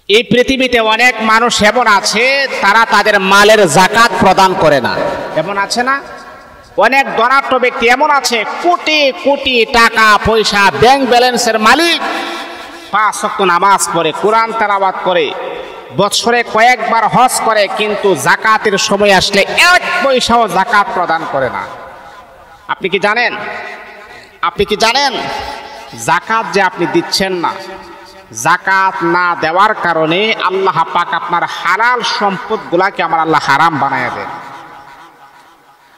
এই পৃথিবীতে অনেক মানুষ এমন আছে তারা তাদের মালের যাকাত প্রদান করে না। এমন আছে না? অনেক ধনাঢ্য ব্যক্তি এমন আছে, কোটি কোটি টাকা পয়সা ব্যাংক ব্যালেন্সের মালিক, 5 ওয়াক্ত নামাজ পড়ে, কোরআন তেলাওয়াত করে, বছরে কয়েকবার হজ করে, কিন্তু যাকাতের সময় আসলে 1 পয়সাও যাকাত প্রদান করে না। আপনি কি জানেন? যাকাত যে আপনি দিচ্ছেন না, যাকাত না দেওয়ার কারণে আল্লাহ পাক আপনার হালাল সম্পদগুলাকে আমার আল্লাহ হারাম বানায় দেন।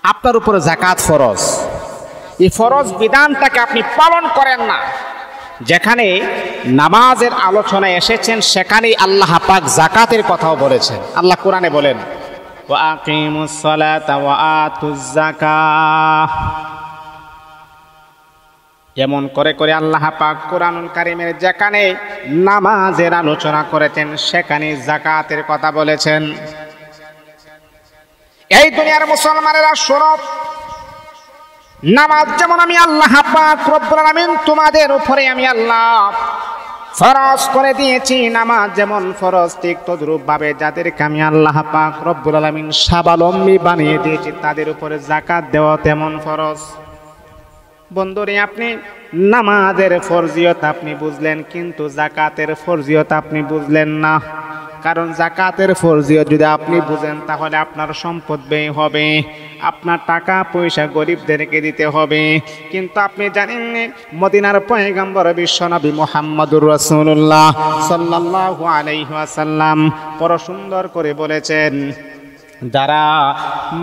আপনার উপরে যাকাত ফরজ, এই ফরজ বিধানটাকে আপনি পালন করেন না। যেখানে নামাজের আলোচনা এসেছেন সেখানেই আল্লাহ পাক যাকাতের কথাও বলেছেন। আল্লাহ কোরআনে বলেন, ওয়া আকিমুস সালাতা ওয়া আতুজ যাকাহ। এমন করে করে আল্লাহ পাক কোরআনুল কারীমের যেখানে নামাজের আলোচনা করেছেন সেখানে যাকাতের কথা বলেছেন। এই দুনিয়ার মুসলমানেরা শোনো, নামাজ যেমন আমি আল্লাহ পাক রব্বুল আলামিন তোমাদের উপরে আমি আল্লাহ ফরজ করে দিয়েছি, নামাজ যেমন ফরজ ঠিক তদ্রূপ ভাবে যাদেরকে আমি আল্লাহ পাক রব্বুল আলামিন স্বাবলম্বী বানিয়ে দিয়েছি তাদের উপরে যাকাত দেওয়া তেমন ফরজ। বন্ধুরে, আপনি নামাজের ফরজিয়ত আপনি বুঝলেন, কিন্তু যাকাতের ফরজিয়ত আপনি বুঝলেন না। কারণ যাকাতের ফরজিয়ত যদি আপনি বুঝেন তাহলে আপনার সম্পদ ব্যয় হবে, আপনার টাকা পয়সা গরিবদেরকে দিতে হবে। কিন্তু আপনি জানেন মদিনার পয়গম্বর বিশ্বনবী মুহাম্মদুর রাসূলুল্লাহ সাল্লাল্লাহু আলাইহি ওয়াসাল্লাম বড় সুন্দর করে বলেছেন, যারা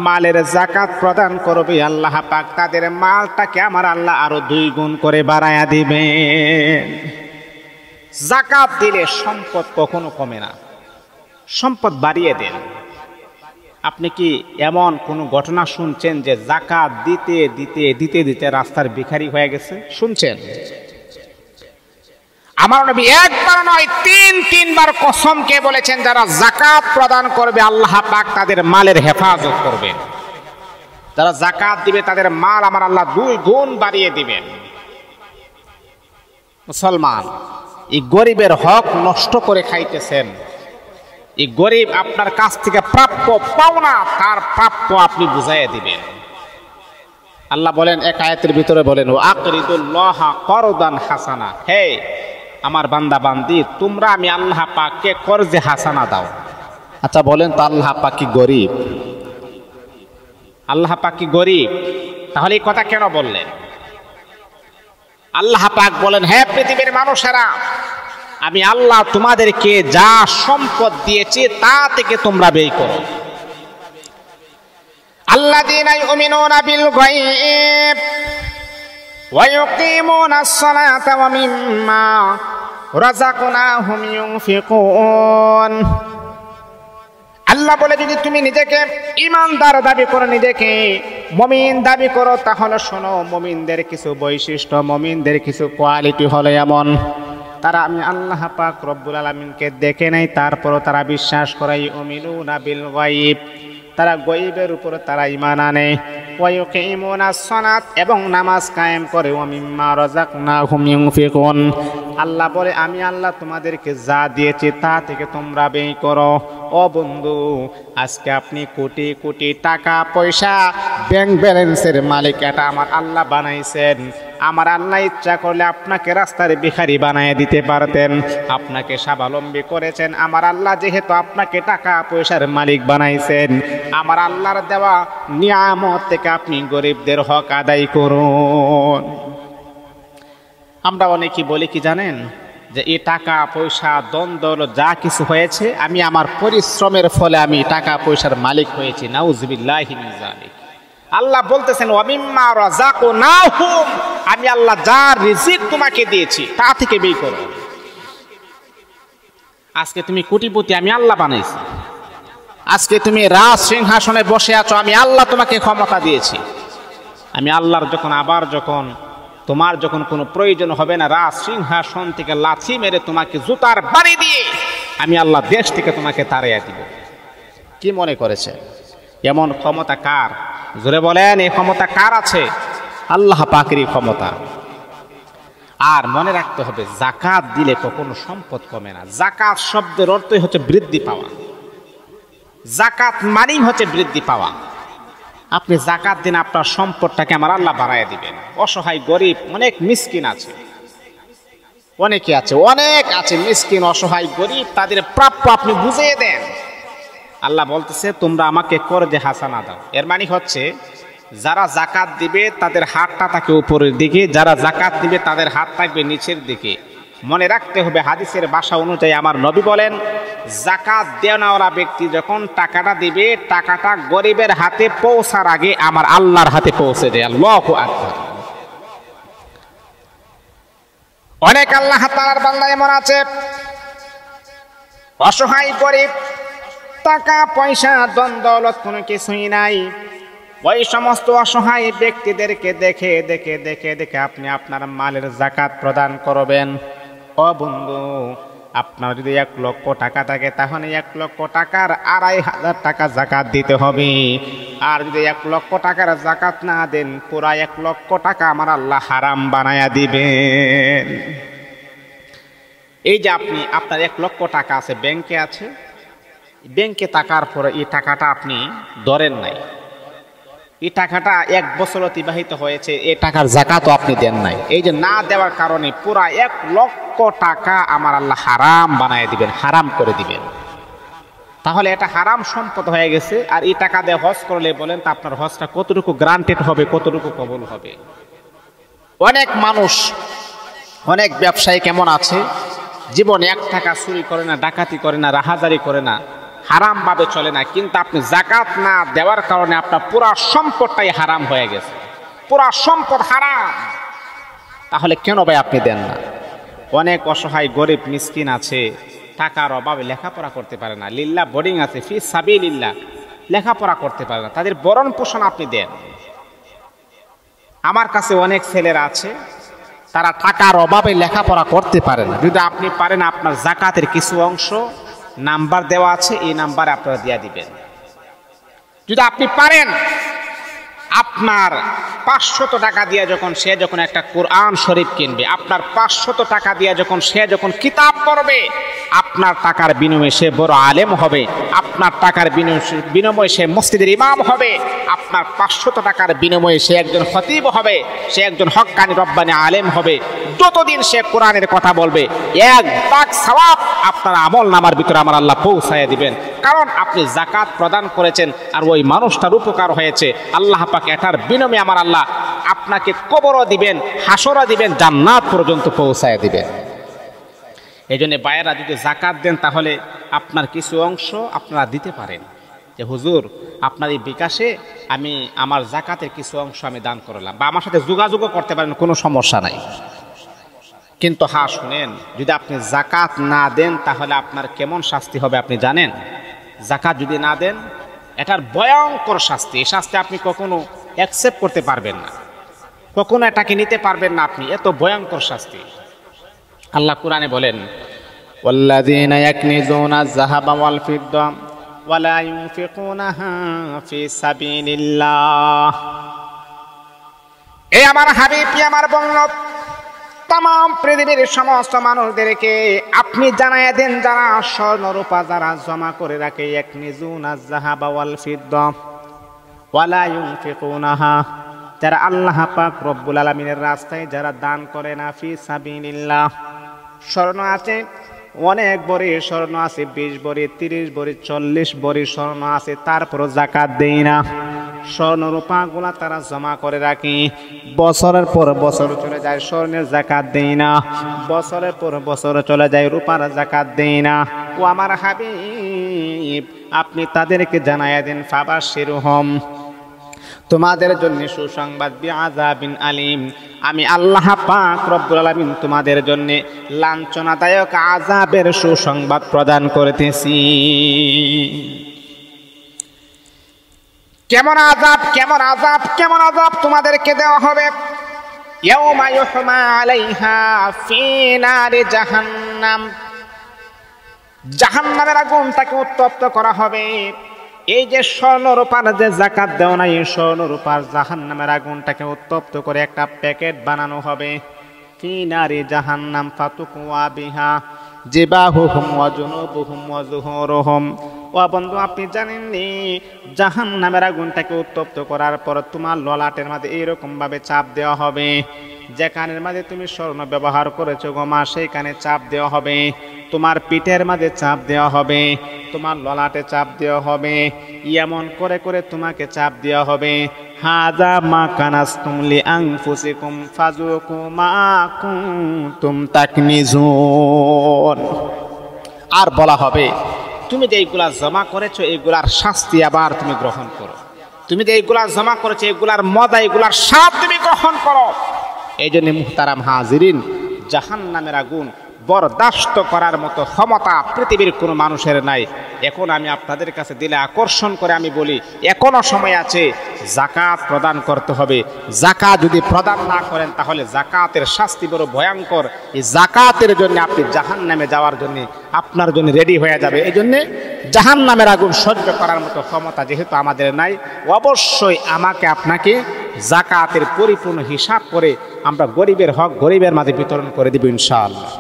মালের যাকাত প্রদান করবে আল্লাহ পাক তাদের মালটাকে আমার আল্লাহ আরো 2 গুণ করে বাড়ায়া দিবেন। যাকাত দিলে সম্পদ কখনো কমে না, সম্পদ বাড়িয়ে দেন। আপনি কি এমন কোন ঘটনা শুনছেন যে যাকাত দিতে দিতে দিতে দিতে রাস্তার ভিখারি হয়ে গেছে? শুনছেন? আমার নবী একবার নয় 3-3 বার কসম কে বলেছেন, যারা যাকাত প্রদান করবে আল্লাহ পাক তাদের মালের হেফাজত করবেন। যারা যাকাত দিবে তাদের মাল আমার আল্লাহ 2 গুণ বাড়িয়ে দিবেন। মুসলমান, এই গরিবের হক নষ্ট করে খাইতেছেন। এই গরিব আপনার কাছ থেকে প্রাপ্য পাওনা, তার প্রাপ্য আপনি বুঝাইয়া দিবেন। আল্লাহ বলেন এক আয়াতের ভিতরে বলেন, ও আকরিদুল্লাহা করদান হাসানা, হে আমার বান্দা বান্দি তোমরা আমি আল্লাহ পাককে কর্জে হাসানা দাও। আচ্ছা বলেন তো আল্লাহ পাক কি গরিব? আল্লাহ পাক কি গরিব? তাহলে এই কথা কেন বললেন? আল্লাহ পাক বলেন, হে পৃথিবীর মানুষেরা, আমি আল্লাহ তোমাদেরকে যা সম্পদ দিয়েছি তা থেকে তোমরা ব্যয় করো। আল্লাযীনা ইউমিনুনা বিল গায়ব ওয়া ইউকিমুনাস সালাতা ওয়া মিম্মা রাযাকনাহুম ইউনফিকুন। আল্লাহ বলে, যদি তুমি নিজেকে ঈমানদার দাবি করো, নিজেকে মুমিন দাবি করো, তাহলে শোনো, মুমিনদের কিছু বৈশিষ্ট্য, মুমিনদের কিছু কোয়ালিটি হলো এমন, তারা আমি আল্লাহ পাক রব্বুল আলামিনকে দেখে নাই, তারপরও তারা বিশ্বাস করে। ইউমিনুনা বিল গায়ব, তারা গয়বের উপরে তারা ঈমান আনে। ওয়া ইউকিমুনাস সালাত, এবং নামাজ কায়েম করে। ওয়া মিম্মা রাযাকনাহুম ইউনফিকুন, আল্লাহ বলে আমি আল্লাহ তোমাদেরকে যা দিয়েছি তা থেকে তোমরা ব্যয় করো। ও বন্ধু, আজকে আপনি কোটি কোটি টাকা পয়সা ব্যাংক ব্যালেন্সের মালিক, এটা আমার আল্লাহ বানাইছেন। আমার আল্লাহ ইচ্ছা করলে আপনাকে রাস্তার ভিখারি বানায় দিতে পারতেন, আপনাকে স্বাবলম্বী করেছেন। আমার আল্লাহ যেহেতু আপনাকে টাকা পয়সার মালিক বানাইছেন, আমার আল্লাহর দেওয়া নিয়ামত থেকে আপনি গরিবদের হক আদায় করুন। আমরা অনেকেই বলি কি জানেন, যে এই টাকা পয়সা দ্বন্দ্ব যা কিছু হয়েছে আমি আমার পরিশ্রমের ফলে আমি টাকা পয়সার মালিক হয়েছি। নাউযুবিল্লাহি মিন যালিক। আল্লাহ বলতেছেন, ওয়া মিম্মা রাযাকনাহুম, আমি আল্লাহ যা রিজিক তোমাকে দিয়েছি তা থেকে ব্যয় করো। আজকে তুমি কোটিপতি, আমি আল্লাহ বানাইছি। আজকে তুমি রাজ সিংহাসনে বসে আছো, আমি আল্লাহ তোমাকে ক্ষমতা দিয়েছি। আমি আল্লাহর যখন তোমার যখন কোনো প্রয়োজন হবে না, রাজ সিংহাসন থেকে লাথি মেরে তোমাকে জুতার বাড়ি দিয়ে আমি আল্লাহ দেশ থেকে তোমাকে তাড়িয়ে দিব। কি মনে করেছে? এমন ক্ষমতা কার? জোরে বলেন, এই ক্ষমতা কার আছে? আল্লাহ পাকেরই ক্ষমতা। আর মনে রাখতে হবে যাকাত দিলে কখনো সম্পদ কমে না। যাকাত শব্দের অর্থই হচ্ছে বৃদ্ধি পাওয়া, যাকাত মানেই হচ্ছে বৃদ্ধি পাওয়া। আপনি যাকাত দিন, আপনার সম্পদটাকে আমার আল্লাহ বাড়ায় দিবেন। অসহায় গরিব অনেক মিসকিন আছে, অনেকে আছে, অনেক আছে মিসকিন অসহায় গরিব, তাদের প্রাপ্য আপনি বুঝিয়ে দেন। আল্লাহ বলতেছে তোমরা আমাকে করজে হাসানা দাও। এর মানে হচ্ছে যারা যাকাত দিবে তাদের হাতটা থাকে উপরের দিকে, যারা যাকাত দিবে তাদের হাত থাকবে নিচের দিকে। মনে রাখতে হবে হাদিসের ভাষা অনুযায়ী আমার নবী বলেন যাকাত দেওয়ালা ব্যক্তি যখন টাকাটা দিবে টাকাটা গরিবের হাতে পৌঁছার আগে আমার আল্লাহর হাতে পৌঁছে দেয়। আল্লাহু আকবার। অনেক আল্লাহ তাআলার বান্দা এমন আছে অসহায় গরিব, টাকা পয়সা ধন দৌলত কোনো কিছুই নাই। ওই সমস্ত অসহায় ব্যক্তিদেরকে দেখে দেখে দেখে দেখে আপনি আপনার মালের যাকাত প্রদান করবেন। ও বন্ধু, আপনার যদি 1 লক্ষ টাকা থাকে তাহলে 1 লক্ষ টাকার 2,500 টাকা যাকাত দিতে হবে। আর যদি 1 লক্ষ টাকার যাকাত না দেন পুরা 1 লক্ষ টাকা আমার আল্লাহ হারাম বানায়া দিবেন। এই যে আপনার 1 লক্ষ টাকা আছে, ব্যাংকে আছে, ব্যাংকে টাকার পরে এই টাকাটা আপনি ধরেন নাই, এই টাকাটা 1 বছর অতিবাহিত হয়েছে, এই টাকার যাকাতও আপনি দেন নাই। এই যে না দেওয়ার কারণে পুরা 1 লক্ষ টাকা আমার আল্লাহ হারাম বানায় দিবেন, হারাম করে দিবেন। তাহলে এটা হারাম সম্পদ হয়ে গেছে। আর এই টাকা দিয়ে হজ করলে বলেন তা আপনার হজটা কতটুকু গ্রান্টেড হবে, কতটুকু কবুল হবে? অনেক মানুষ, অনেক ব্যবসায়ী কেমন আছে জীবনে 1 টাকা চুরি করে না, ডাকাতি করে না, রাহাজারি করে না, হারাম ভাবে চলে না, কিন্তু আপনি যাকাত না দেওয়ার কারণে আপনার পুরা সম্পদটাই হারাম হয়ে গেছে, পুরা সম্পদ হারাম। তাহলে কেন ভাই আপনি দেন না? অনেক অসহায় গরিব মিসকিন আছে, টাকার অভাবে লেখাপড়া করতে পারে না, লিল্লাহ বোর্ডিং আছে, ফি সাবিলিল্লাহ, লেখাপড়া করতে পারে না, তাদের ভরণ পোষণ আপনি দেন। আমার কাছে অনেক ছেলেরা আছে তারা টাকার অভাবে লেখাপড়া করতে পারে না। যদি আপনি পারেন আপনার যাকাতের কিছু অংশ নাম্বার দেওয়া আছে, এই নাম্বারে আপনারা দিয়ে দিবেন। যদি আপনি পারেন আপনার 500 টাকা দিয়ে যখন একটা কোরআন শরীফ কিনবে, আপনার 500 টাকা দিয়ে সে যখন কিতাব পড়বে, আপনার টাকার বিনিময়ে সে বড় আলেম হবে, আপনার টাকার বিনিময়ে সে মসজিদের ইমাম হবে, আপনার 500 টাকার বিনিময়ে সে একজন খতিব হবে, সে একজন হক্কানি রব্বানি আলেম হবে। যতদিন সে কোরআনের কথা বলবে 1 ভাগ সওয়াব আপনার আমল নামার ভিতরে আমার আল্লাহ পৌঁছায় দিবেন। কারণ আপনি যাকাত প্রদান করেছেন আর ওই মানুষটার উপকার হয়েছে। আল্লাহ পাক এটার বিনিময়ে আমার আল্লাহ আপনাকে কবরও দিবেন, হাসরও দিবেন, জান্নাত পর্যন্ত পৌঁছায় দিবেন। এই জন্য ভাইয়েরা যদি যাকাত দেন তাহলে আপনার কিছু অংশ আপনারা দিতে পারেন যে হুজুর আপনার এই বিকাশে আমি আমার যাকাতের কিছু অংশ আমি দান করলাম, বা আমার সাথে যোগাযোগও করতে পারেন, কোনো সমস্যা নাই। কিন্তু হ্যাঁ শুনেন, যদি আপনি যাকাত না দেন তাহলে আপনার কেমন শাস্তি হবে আপনি জানেন? যাকাত যদি না দেন এটার ভয়ঙ্কর শাস্তি। এই শাস্তি আপনি কখনো অ্যাকসেপ্ট করতে পারবেন না, কখনো এটাকে নিতে পারবেন না আপনি, এত ভয়ঙ্কর শাস্তি। আল্লাহ কোরআনে বলেন ওয়াল্লাযীনা ইয়াকনিজুনা আয-যাহাবা ওয়াল ফিদ্দা ওয়া লা ইউনফিকুনাহা ফি সাবিলিল্লাহ। এই আমার হাবিব, আমার বন্ধু, तमाम পৃথিবীর সমস্ত মানুষদেরকে আপনি জানায়া দেন যারা স্বর্ণ রূপা যারা জমা করে রাখে, ইয়াকনিজুনা আয-যাহাবা ওয়াল ফিদ্দা ওয়া লা ইউনফিকুনাহা, যারা আল্লাহ পাক রব্বুল আলামিনের রাস্তায় যারা দান করে না, ফি সাবিলিল্লাহ। স্বর্ণ আছে অনেক বড়ি, স্বর্ণ আছে 20 বড়ি, 30 বড়ি, 40 বড়ি স্বর্ণ আছে, তারপরও যাকাত দেই না। স্বর্ণ রূপা গুলা তারা জমা করে রাখি, বছরের পর বছর চলে যায়, স্বর্ণের যাকাত দেই না, বছরের পর বছর চলে যায়, রূপার যাকাত দেই না। ও আমার হাবিব, আপনি তাদেরকে জানায়া দেন ফাবাশশিরহুম, তোমাদের জন্য সুসংবাদ, বিআযাবিন আলিম, আমি আল্লাহ পাক রব্বুল আলামিন তোমাদের জন্য লাঞ্ছনাদায়ক আযাবের সুসংবাদ প্রদান করতেছি। কেমন আযাব, কেমন আযাব, কেমন আযাব তোমাদেরকে দেওয়া হবে? ইয়াউমা ইউহমা আলাইহা ফি নারি জাহান্নাম, জাহান্নামের আগুন তাকে উত্তপ্ত করা হবে। এই যে স্বর্ণ রূপার যে যাকাত দেওয়া নাই, এই স্বর্ণ রূপার জাহান্নামের আগুনটাকে উত্তপ্ত করে একটা প্যাকেট বানানো হবে। ফি নারি জাহান্নাম ফাতুকওয়া বিহা জিবাহুহুম ওয়া জুনুবুহুম ওয়া যুহুরুহুম। ও বন্ধু, আপনি জানেননি জাহান্নামের আগুনটাকে উত্তপ্ত করার পর তোমার ললাটের মাঝে এইরকম ভাবে চাপ দেওয়া হবে, যে কানের মাঝে তুমি স্বর্ণ ব্যবহার করেছো গো মা, সেই কানে চাপ দেওয়া হবে, তোমার পিঠের মাঝে চাপ দেওয়া হবে, তোমার ললাটে চাপ দেওয়া হবে, এমন করে করে তোমাকে চাপ দেওয়া হবে। হাযা মা কানাসতুম লিআনফুসিকুম ফাযুকু মা কুনতুম তাকনিজুন। আর বলা হবে, তুমি যে এইগুলা জমা করেছো এইগুলার শাস্তি আবার তুমি গ্রহণ করো, তুমি যে এইগুলা জমা করেছো এগুলার মজা এগুলার স্বাদ তুমি গ্রহণ করো। এই জন্য মুহতারাম হাজিরিন, জাহান্নামের আগুন বরদাস্ত করার মতো ক্ষমতা পৃথিবীর কোনো মানুষের নাই। এখন আমি আপনাদের কাছে দিলে আকর্ষণ করে আমি বলি, এখনো সময় আছে, যাকাত প্রদান করতে হবে। যাকাত যদি প্রদান না করেন তাহলে যাকাতের শাস্তি বড় ভয়ঙ্কর। এই যাকাতের জন্য আপনি জাহান্নামে যাওয়ার জন্য আপনার জন্য রেডি হয়ে যাবে। এই জন্যে জাহান্নামের আগুন সহ্য করার মতো ক্ষমতা যেহেতু আমাদের নাই, অবশ্যই আমাকে আপনাকে যাকাতের পরিপূর্ণ হিসাব করে আমরা গরিবের হক গরিবের মাঝে বিতরণ করে দিব ইনশাআল্লাহ।